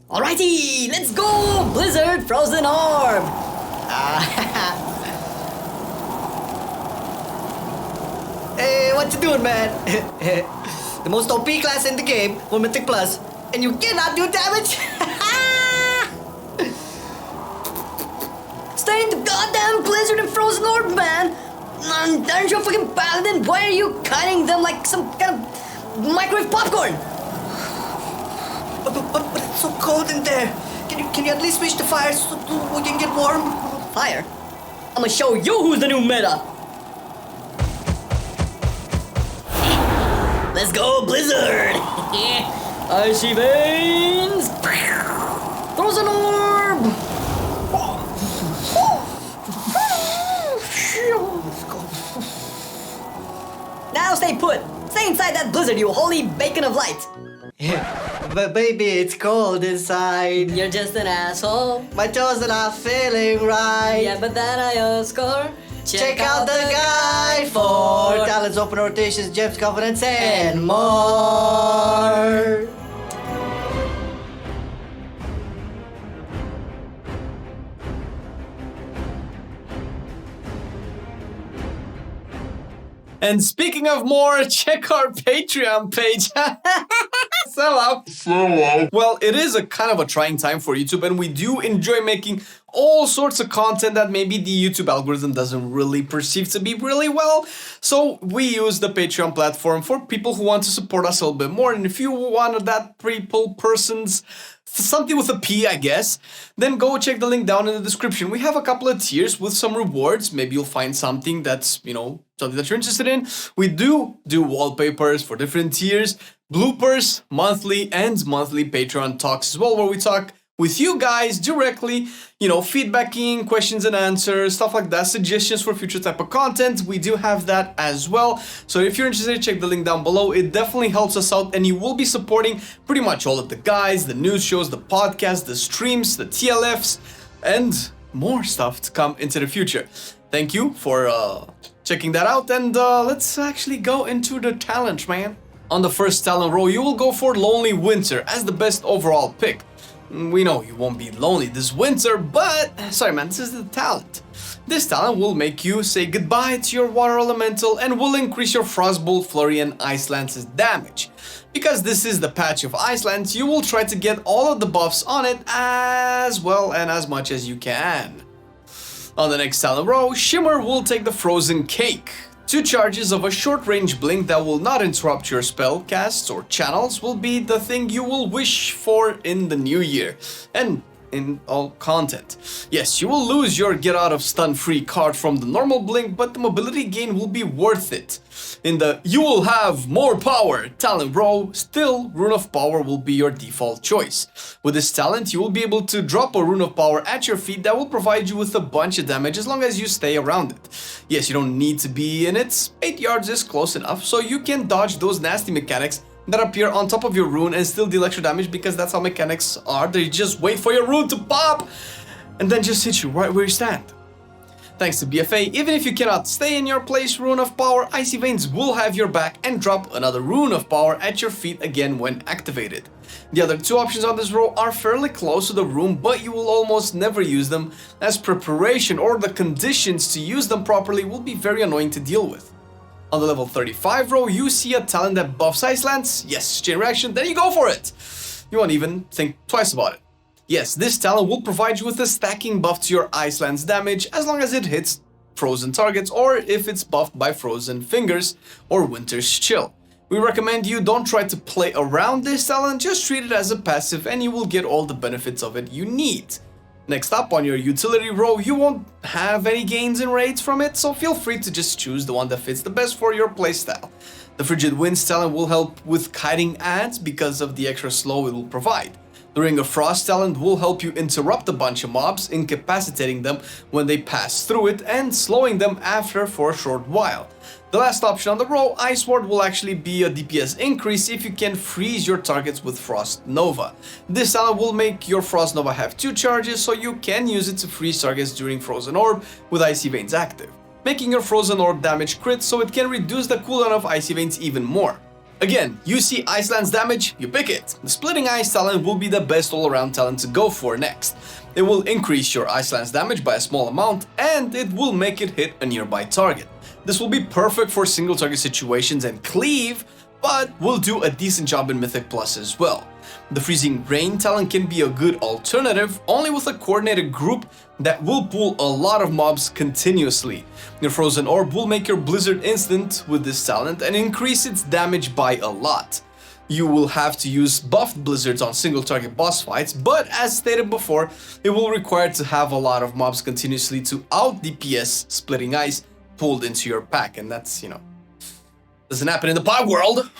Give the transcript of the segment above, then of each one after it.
Alrighty, let's go! Blizzard Frozen Orb! Hey, what you doing, man? The most OP class in the game, for Mythic Plus, and you cannot do damage? Stay in the goddamn Blizzard and Frozen Orb, man! Aren't you a fucking Paladin? Why are you cutting them like some kind of microwave popcorn? But it's so cold in there. Can you at least switch the fire so we can get warm? Fire? I'm gonna show you who's the new meta. Let's go, Blizzard! Icy Veins! Frozen Orb! Now stay put! Stay inside that blizzard, you holy bacon of light! But baby, it's cold inside. You're just an asshole. My toes are not feeling right. Yeah, but then I score. Check out the guide for talents, open rotations, gems, confidence, and more. And speaking of more, check our Patreon page. Hello. Well, it is a kind of a trying time for YouTube, and we do enjoy making all sorts of content that maybe the YouTube algorithm doesn't really perceive to be really well. So we use the Patreon platform for people who want to support us a little bit more. And if you want that persons, something with a P, I guess, then go check the link down in the description. We have a couple of tiers with some rewards. Maybe you'll find something that's, something that you're interested in. We do wallpapers for different tiers, bloopers, monthly Patreon talks as well, where we talk with you guys directly, feedbacking, questions and answers, stuff like that, suggestions for future type of content. We do have that as well. So if you're interested, check the link down below. It definitely helps us out, and you will be supporting pretty much all of the guys, the news shows, the podcasts, the streams, the TLFs, and more stuff to come into the future. Thank you for checking that out, and let's actually go into the talent, man. On the first talent row, you will go for Lonely Winter as the best overall pick. We know you won't be lonely this winter, but sorry man, this is the talent. This talent will make you say goodbye to your water elemental and will increase your Frostbolt, Flurry and Ice Lance's damage. Because this is the patch of Ice Lance, you will try to get all of the buffs on it as well and as much as you can. On the next talent row, Shimmer will take the Frozen Cake. 2 charges of a short-range blink that will not interrupt your spell casts or channels will be the thing you will wish for in the new year, and in all content. Yes, you will lose your get out of stun free card from the normal blink, but the mobility gain will be worth it. In the you will have more power talent row, still Rune of Power will be your default choice. With this talent, you will be able to drop a Rune of Power at your feet that will provide you with a bunch of damage as long as you stay around it. Yes, you don't need to be in it, 8 yards is close enough, so you can dodge those nasty mechanics that appear on top of your rune and still deal extra damage, because that's how mechanics are. They just wait for your rune to pop and then just hit you right where you stand. Thanks to BFA, even if you cannot stay in your place Rune of Power, Icy Veins will have your back and drop another Rune of Power at your feet again when activated. The other 2 options on this row are fairly close to the rune, but you will almost never use them, as preparation or the conditions to use them properly will be very annoying to deal with. On the level 35 row, you see a talent that buffs Ice Lance. Yes, chain reaction, then you go for it. You won't even think twice about it. Yes, this talent will provide you with a stacking buff to your Ice Lance damage as long as it hits frozen targets, or if it's buffed by Frozen Fingers or Winter's Chill. We recommend you don't try to play around this talent, just treat it as a passive and you will get all the benefits of it you need. Next up on your utility row, you won't have any gains in raids from it, so feel free to just choose the one that fits the best for your playstyle. The Frigid Winds talent will help with kiting ads because of the extra slow it will provide. The Ring of Frost talent will help you interrupt a bunch of mobs, incapacitating them when they pass through it and slowing them after for a short while. The last option on the row, Ice Ward, will actually be a DPS increase if you can freeze your targets with Frost Nova. This talent will make your Frost Nova have 2 charges, so you can use it to freeze targets during Frozen Orb with Icy Veins active, making your Frozen Orb damage crit so it can reduce the cooldown of Icy Veins even more. Again, you see Iceland's damage, you pick it. The Splitting Ice talent will be the best all-around talent to go for next. It will increase your Iceland's damage by a small amount, and it will make it hit a nearby target. This will be perfect for single target situations and cleave, but will do a decent job in Mythic Plus as well. The Freezing Rain talent can be a good alternative, only with a coordinated group that will pull a lot of mobs continuously. Your Frozen Orb will make your Blizzard instant with this talent and increase its damage by a lot. You will have to use buffed blizzards on single target boss fights, but as stated before, it will require to have a lot of mobs continuously to out DPS Splitting Ice pulled into your pack, and that's, doesn't happen in the pod world.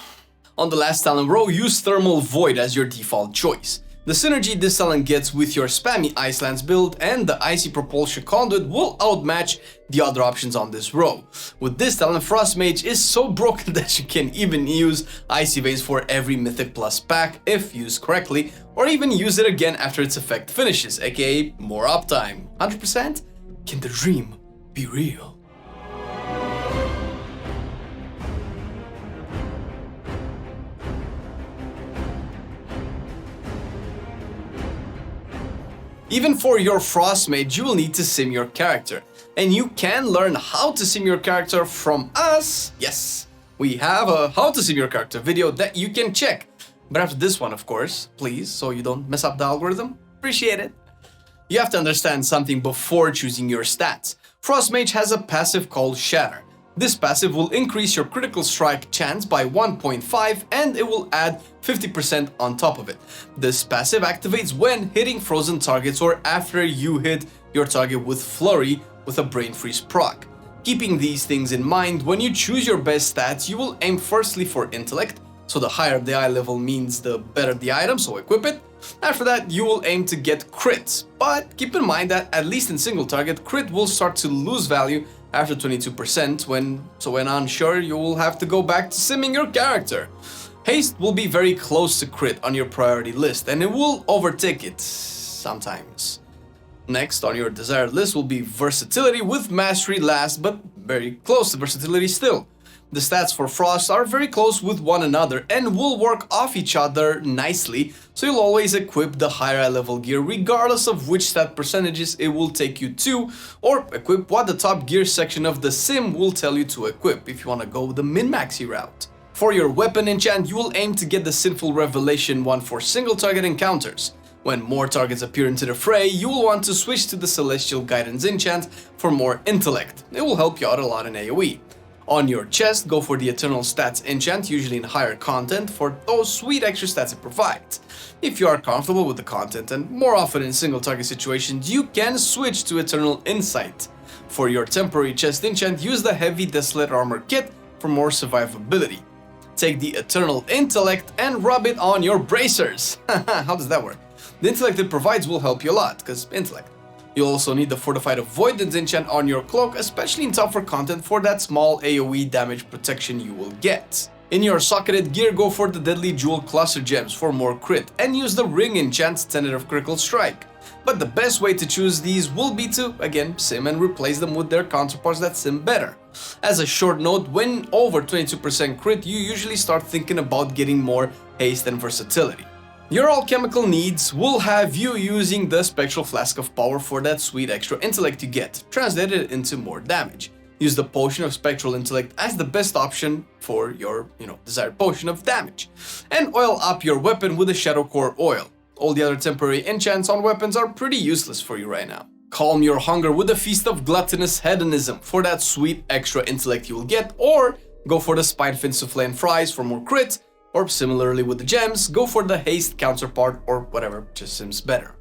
On the last talent row, use Thermal Void as your default choice. The synergy this talent gets with your spammy Icelands build and the Icy Propulsion Conduit will outmatch the other options on this row. With this talent, Frostmage is so broken that you can even use Icy Veins for every Mythic Plus pack if used correctly, or even use it again after its effect finishes, aka more uptime. 100%? Can the dream be real? Even for your Frostmage, you will need to sim your character. And you can learn how to sim your character from us. Yes, we have a how to sim your character video that you can check. But after this one, of course, please, so you don't mess up the algorithm. Appreciate it. You have to understand something before choosing your stats. Frostmage has a passive called Shatter. This passive will increase your critical strike chance by 1.5 and it will add 50% on top of it. This passive activates when hitting frozen targets or after you hit your target with Flurry with a Brain Freeze proc. Keeping these things in mind, when you choose your best stats, you will aim firstly for Intellect, so the higher the eye level means the better the item, so equip it. After that, you will aim to get crits, but keep in mind that at least in single target, crit will start to lose value after 22%, when unsure, you will have to go back to simming your character. Haste will be very close to crit on your priority list, and it will overtake it sometimes. Next on your desired list will be Versatility, with Mastery last, but very close to Versatility still. The stats for Frost are very close with one another and will work off each other nicely, so you'll always equip the higher level gear regardless of which stat percentages it will take you to, or equip what the top gear section of the sim will tell you to equip if you want to go the min-maxy route. For your weapon enchant, you will aim to get the Sinful Revelation one for single target encounters. When more targets appear into the fray, you will want to switch to the Celestial Guidance enchant for more intellect. It will help you out a lot in AoE. On your chest, go for the Eternal Stats enchant, usually in higher content, for those sweet extra stats it provides. If you are comfortable with the content and more often in single target situations, you can switch to Eternal Insight. For your temporary chest enchant, use the Heavy Desolate Armor kit for more survivability. Take the Eternal Intellect and rub it on your bracers. How does that work? The intellect it provides will help you a lot, because intellect. You'll also need the Fortified Avoidance enchant on your cloak, especially in tougher content for that small AoE damage protection you will get. In your socketed gear, go for the Deadly Jewel Cluster Gems for more crit, and use the Ring enchant Tenet of Critical Strike. But the best way to choose these will be to, again, sim and replace them with their counterparts that sim better. As a short note, when over 22% crit, you usually start thinking about getting more haste and versatility. Your alchemical needs will have you using the Spectral Flask of Power for that sweet extra intellect you get, translated into more damage. Use the Potion of Spectral Intellect as the best option for your, desired potion of damage. And oil up your weapon with the Shadow Core oil. All the other temporary enchants on weapons are pretty useless for you right now. Calm your hunger with the Feast of Gluttonous Hedonism for that sweet extra intellect you will get, or go for the Spinefin Souffle and Fries for more crit, or similarly with the gems, go for the haste counterpart or whatever just seems better.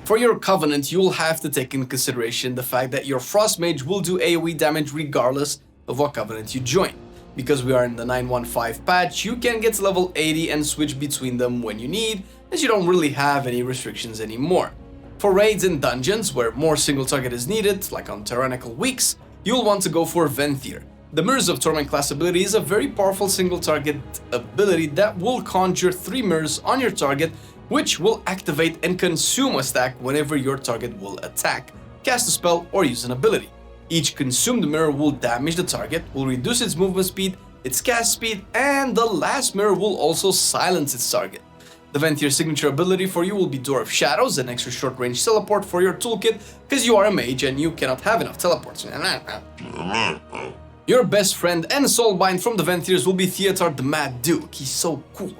For your Covenant, you'll have to take into consideration the fact that your Frostmage will do AoE damage regardless of what Covenant you join. Because we are in the 915 patch, you can get to level 80 and switch between them when you need, as you don't really have any restrictions anymore. For raids and dungeons, where more single target is needed, like on Tyrannical Weeks, you'll want to go for Venthyr. The Mirrors of Torment class ability is a very powerful single target ability that will conjure 3 mirrors on your target which will activate and consume a stack whenever your target will attack, cast a spell, or use an ability. Each consumed mirror will damage the target, will reduce its movement speed, its cast speed, and the last mirror will also silence its target. The Venthyr signature ability for you will be Door of Shadows, an extra short range teleport for your toolkit, because you are a mage and you cannot have enough teleports. Your best friend and soulbind from the Venthyrs will be Theotar the Mad Duke. He's so cool.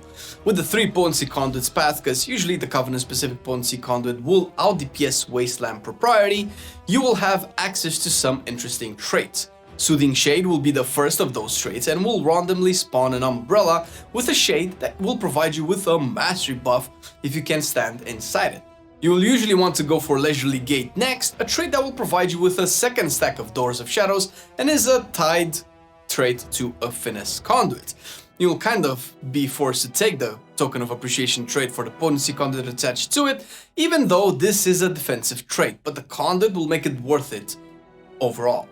With the 3 potency conduits path, because usually the Covenant specific potency conduit will out DPS Wasteland Propriety, you will have access to some interesting traits. Soothing Shade will be the first of those traits and will randomly spawn an umbrella with a shade that will provide you with a mastery buff if you can stand inside it. You will usually want to go for Leisurely Gait next, a trait that will provide you with a second stack of Doors of Shadows and is a tied trait to a Finesse Conduit. You'll kind of be forced to take the Token of Appreciation trait for the potency conduit attached to it, even though this is a defensive trait, but the conduit will make it worth it overall.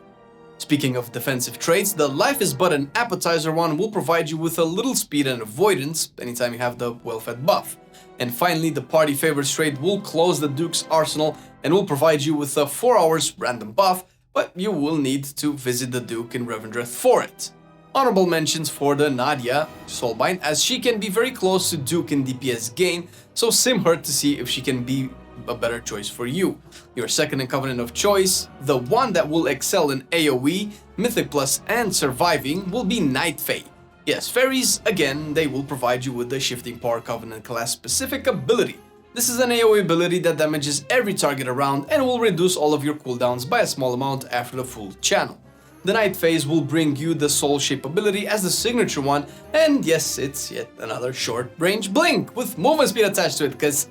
Speaking of defensive traits, the Life is But an Appetizer one will provide you with a little speed and avoidance anytime you have the well-fed buff. And finally, the Party Favors trait will close the Duke's arsenal and will provide you with a 4 hours random buff, but you will need to visit the Duke in Revendreth for it. Honorable mentions for the Nadia Soulbind, as she can be very close to Duke in DPS gain, so sim her to see if she can be a better choice for you. Your second in Covenant of choice, the one that will excel in AoE, Mythic Plus and Surviving, will be Night Fae. Yes, fairies, again, they will provide you with the Shifting Power Covenant class specific ability. This is an AoE ability that damages every target around and will reduce all of your cooldowns by a small amount after the full channel. The Night Phase will bring you the Soul Shape ability as the signature one, and yes, it's yet another short range blink with movement speed attached to it, because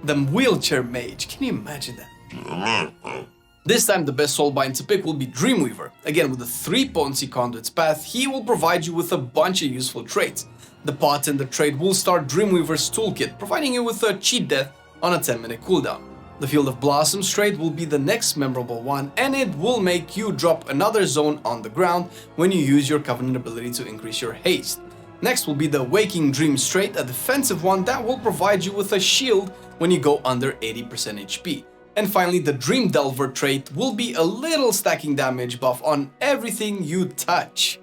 the wheelchair mage, can you imagine that? This time the best soulbind to pick will be Dreamweaver. Again, with the 3 potency conduits path, he will provide you with a bunch of useful traits. The pot and the trait will start Dreamweaver's toolkit, providing you with a cheat death on a 10-minute cooldown. The Field of Blossoms trait will be the next memorable one, and it will make you drop another zone on the ground when you use your Covenant ability to increase your haste. Next will be the Waking Dreams trait, a defensive one that will provide you with a shield when you go under 80% HP. And finally, the Dream Delver trait will be a little stacking damage buff on everything you touch.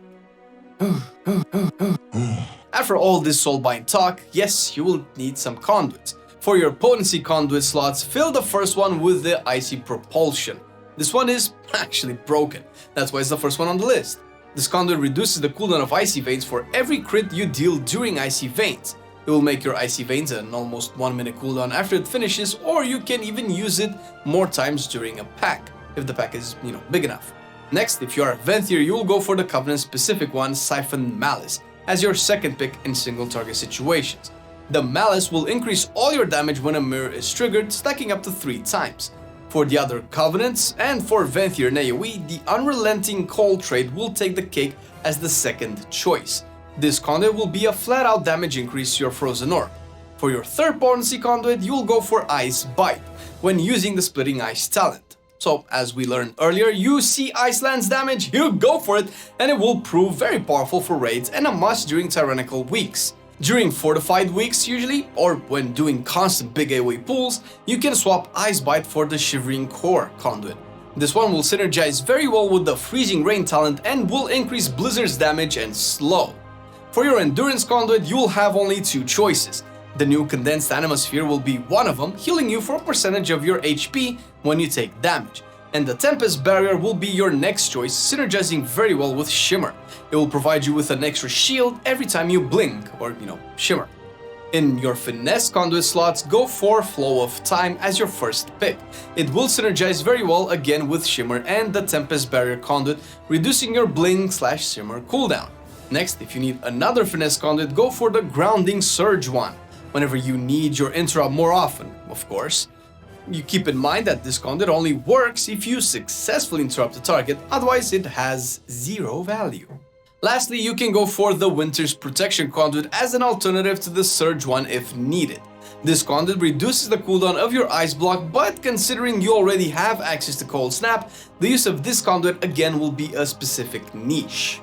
After all this soulbind talk, yes, you will need some conduits. For your potency conduit slots, fill the first one with the Icy Propulsion. This one is actually broken, that's why it's the first one on the list. This conduit reduces the cooldown of Icy Veins for every crit you deal during Icy Veins. It will make your Icy Veins an almost 1 minute cooldown after it finishes, or you can even use it more times during a pack, if the pack is, big enough. Next, if you are a Venthyr, you will go for the Covenant specific one, Siphon Malice, as your second pick in single target situations. The Malice will increase all your damage when a mirror is triggered, stacking up to 3 times. For the other Covenants, and for Venthyr and AoE, the Unrelenting Cold trait will take the cake as the second choice. This conduit will be a flat-out damage increase to your Frozen Orb. For your third potency conduit, you will go for Ice Bite, when using the Splitting Ice talent. So, as we learned earlier, you see Iceland's damage, you go for it, and it will prove very powerful for raids and a must during tyrannical weeks. During fortified weeks usually, or when doing constant big AoE pulls, you can swap Ice Bite for the Shivering Core conduit. This one will synergize very well with the Freezing Rain talent and will increase Blizzard's damage and slow. For your Endurance conduit, you will have only 2 choices. The new Condensed Animosphere will be one of them, healing you for a percentage of your HP when you take damage. And the Tempest Barrier will be your next choice, synergizing very well with Shimmer. It will provide you with an extra shield every time you blink, or shimmer. In your Finesse conduit slots, go for Flow of Time as your first pick. It will synergize very well again with Shimmer and the Tempest Barrier conduit, reducing your blink/shimmer cooldown. Next, if you need another Finesse conduit, go for the Grounding Surge one, whenever you need your interrupt more often, of course. You keep in mind that this conduit only works if you successfully interrupt the target, otherwise it has 0 value. Lastly, you can go for the Winter's Protection conduit as an alternative to the Surge one if needed. This conduit reduces the cooldown of your Ice Block, but considering you already have access to Cold Snap, the use of this conduit again will be a specific niche.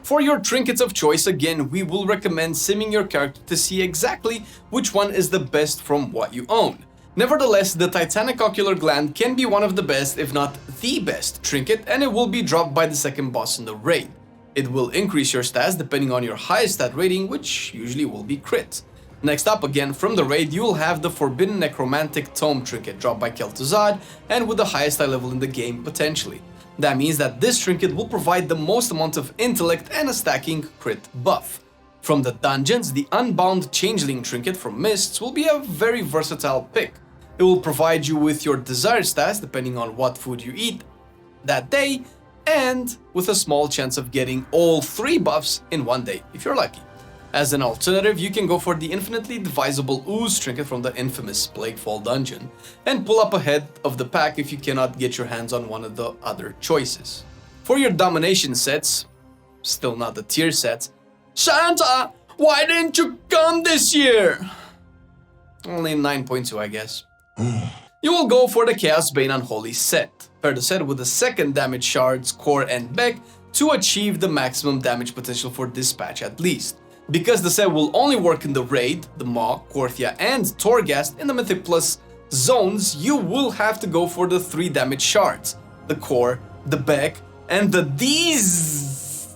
For your trinkets of choice, again, we will recommend simming your character to see exactly which one is the best from what you own. Nevertheless, the Titanic Ocular Gland can be one of the best, if not the best, trinket, and it will be dropped by the second boss in the raid. It will increase your stats depending on your highest stat rating, which usually will be crit. Next up, again from the raid, you will have the Forbidden Necromantic Tome trinket dropped by Kel'Thuzad, and with the highest stat level in the game potentially. That means that this trinket will provide the most amount of intellect and a stacking crit buff. From the dungeons, the Unbound Changeling trinket from Mists will be a very versatile pick. It will provide you with your desired stats depending on what food you eat that day, and with a small chance of getting all 3 buffs in one day if you're lucky. As an alternative, you can go for the Infinitely Divisible Ooze trinket from the infamous Plaguefall dungeon, and pull up ahead of the pack if you cannot get your hands on one of the other choices. For your domination sets, still not the tier sets, Santa, why didn't you come this year? Only 9.2, I guess. You will go for the Chaos Bane Unholy set. Pair the set with the second damage shards, core and Beck to achieve the maximum damage potential for dispatch at least. Because the set will only work in the Raid, the Maw, Korthia and Torghast in the Mythic Plus zones, you will have to go for the 3 damage shards, the core, the Beck, and the these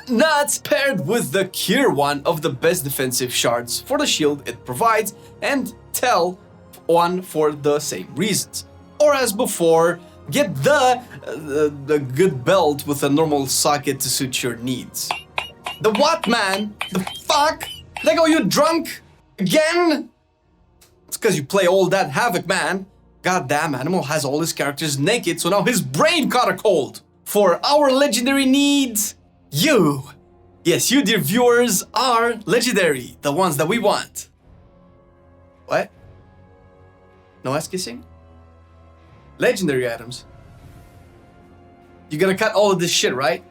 nuts paired with the Cure one of the best defensive shards for the shield it provides, and Tell one for the same reasons. Or as before, get the good belt with a normal socket to suit your needs. The what, man? The fuck? Lego, you drunk? Again? It's cause you play all that Havoc, man. Goddamn, Animal has all his characters naked, so now his brain caught a cold. For our legendary needs, you. Yes, you dear viewers are legendary, the ones that we want. What? No ass kissing? Legendary items. You're gonna cut all of this shit, right?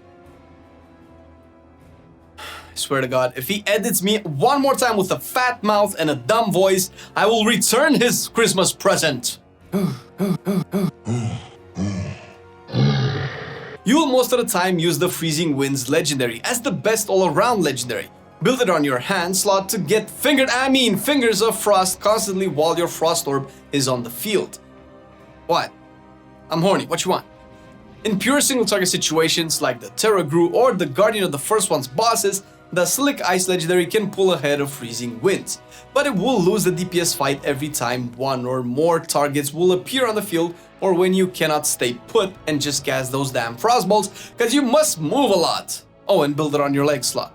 I swear to God, if he edits me one more time with a fat mouth and a dumb voice, I will return his Christmas present. You will most of the time use the Freezing Winds legendary as the best all-around legendary. Build it on your hand slot to get fingers of frost constantly while your frost orb is on the field. What? I'm horny, what you want? In pure single target situations like the Terragru or the Guardian of the First One's bosses, the Slick Ice legendary can pull ahead of Freezing Winds, but it will lose the DPS fight every time one or more targets will appear on the field, or when you cannot stay put and just cast those damn frostbolts, cause you must move a lot. Oh, and build it on your leg slot.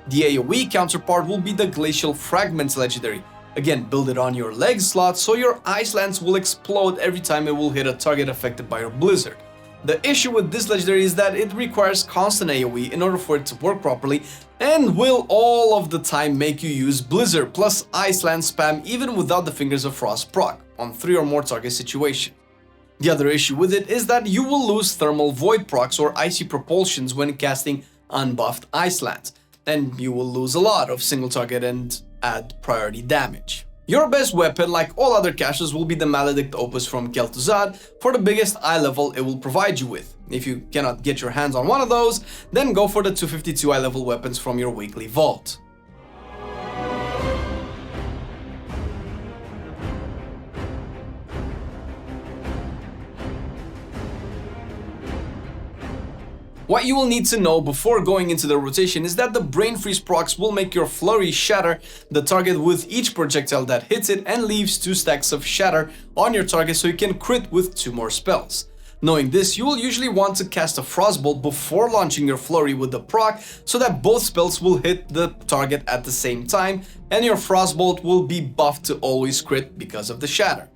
The AoE counterpart will be the Glacial Fragments legendary. Again, build it on your leg slot so your Ice Lance will explode every time it will hit a target affected by your Blizzard. The issue with this legendary is that it requires constant AoE in order for it to work properly, and will all of the time make you use Blizzard plus Ice Lance spam even without the Fingers of Frost proc on 3 or more target situation. The other issue with it is that you will lose Thermal Void procs or Icy Propulsions when casting unbuffed Ice Lance, and you will lose a lot of single target and add priority damage. Your best weapon, like all other caches, will be the Maledict Opus from Kel'Thuzad for the biggest eye level it will provide you with. If you cannot get your hands on one of those, then go for the 252 eye level weapons from your weekly vault. What you will need to know before going into the rotation is that the Brain Freeze procs will make your Flurry shatter the target with each projectile that hits it and leaves 2 stacks of shatter on your target so you can crit with 2 more spells. Knowing this, you will usually want to cast a Frostbolt before launching your Flurry with the proc so that both spells will hit the target at the same time and your Frostbolt will be buffed to always crit because of the shatter.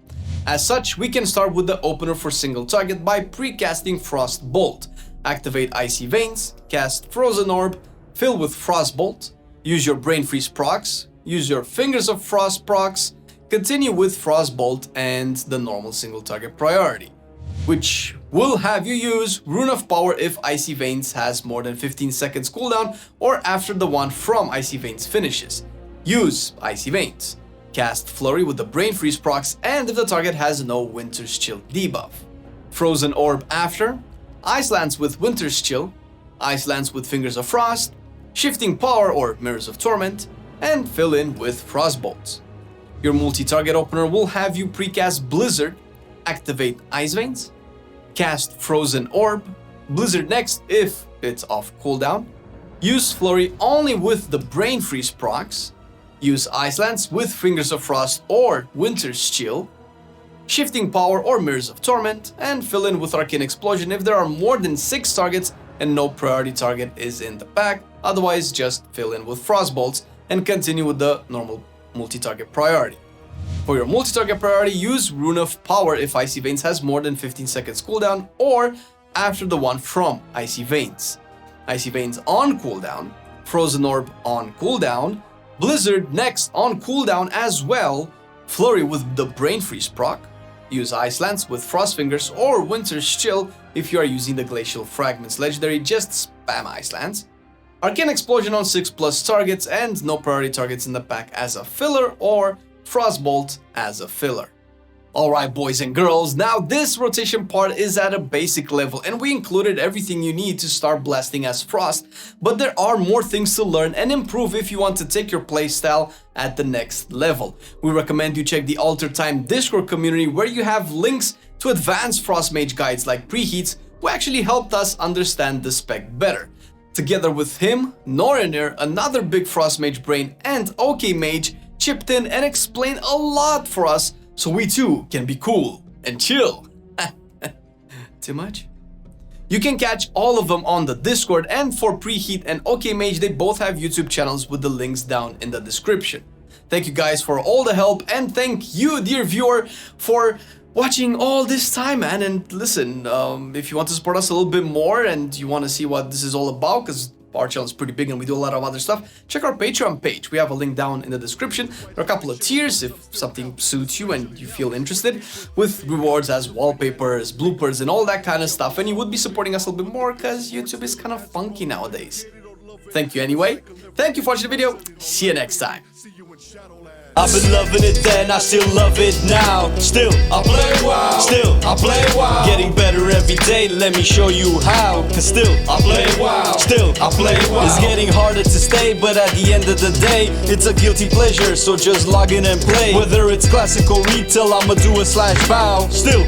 As such, we can start with the opener for single target by pre-casting Frostbolt. Activate Icy Veins, cast Frozen Orb, fill with Frostbolt, use your Brain Freeze procs, use your Fingers of Frost procs, continue with Frostbolt and the normal single target priority, which will have you use Rune of Power if Icy Veins has more than 15 seconds cooldown or after the one from Icy Veins finishes. Use Icy Veins, cast Flurry with the Brain Freeze procs and if the target has no Winter's Chill debuff. Frozen Orb after, Ice Lance with Winter's Chill, Ice Lance with Fingers of Frost, Shifting Power or Mirrors of Torment, and fill in with Frostbolts. Your multi-target opener will have you precast Blizzard, activate Ice Veins, cast Frozen Orb, Blizzard next if it's off cooldown, use Flurry only with the Brain Freeze procs, use Ice Lance with Fingers of Frost or Winter's Chill, Shifting Power or Mirrors of Torment, and fill in with Arcane Explosion if there are more than 6 targets and no priority target is in the pack, otherwise just fill in with Frostbolts and continue with the normal multi-target priority. For your multi-target priority, use Rune of Power if Icy Veins has more than 15 seconds cooldown or after the one from Icy Veins. Icy Veins on cooldown, Frozen Orb on cooldown, Blizzard next on cooldown as well, Flurry with the Brain Freeze proc, use Ice Lance with Frost Fingers or Winter's Chill if you are using the Glacial Fragments legendary, just spam Ice Lance. Arcane Explosion on 6+ targets and no priority targets in the pack as a filler, or Frostbolt as a filler. Alright boys and girls, now this rotation part is at a basic level and we included everything you need to start blasting as Frost, but there are more things to learn and improve if you want to take your playstyle at the next level. We recommend you check the Alter Time Discord community where you have links to advanced Frost Mage guides like Preheat, who actually helped us understand the spec better. Together with him, Norinir, another big Frost Mage brain, and Okaymage chipped in and explained a lot for us so we too can be cool and chill. Too much? You can catch all of them on the Discord, and for Preheat and Okaymage, they both have YouTube channels with the links down in the description. Thank you guys for all the help, and thank you, dear viewer, for watching all this time, man. And listen, if you want to support us a little bit more and you want to see what this is all about, because our channel is pretty big and we do a lot of other stuff, check our Patreon page. We have a link down in the description. There are a couple of tiers if something suits you and you feel interested, with rewards as wallpapers, bloopers, and all that kind of stuff. And you would be supporting us a little bit more because YouTube is kind of funky nowadays. Thank you anyway. Thank you for watching the video. See you next time. I've been loving it then, I still love it now. Still, I play WoW. Still, I play WoW. Getting better every day, let me show you how. Cause still, I play WoW. Still, I play WoW. It's getting harder to stay, but at the end of the day, it's a guilty pleasure, so just log in and play. Whether it's classic or retail, I'ma do a /bow. Still,